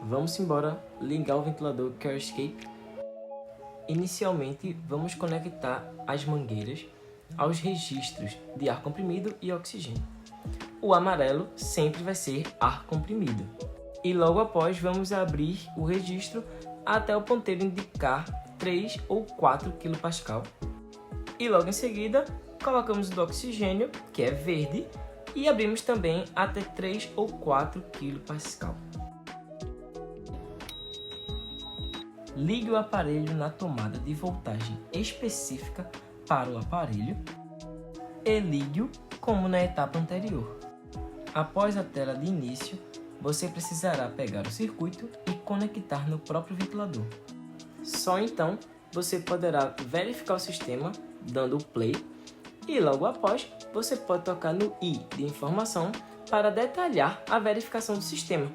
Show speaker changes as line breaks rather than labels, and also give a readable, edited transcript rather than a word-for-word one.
Vamos embora ligar o ventilador Carescape. Inicialmente, vamos conectar as mangueiras aos registros de ar comprimido e oxigênio. O amarelo sempre vai ser ar comprimido. E logo após, vamos abrir o registro até o ponteiro indicar 3 ou 4 kPa. E logo em seguida, colocamos o do oxigênio, que é verde, e abrimos também até 3 ou 4 kPa. Ligue o aparelho na tomada de voltagem específica para o aparelho e ligue-o como na etapa anterior. Após a tela de início, você precisará pegar o circuito e conectar no próprio ventilador. Só então você poderá verificar o sistema dando o play e logo após você pode tocar no i de informação para detalhar a verificação do sistema.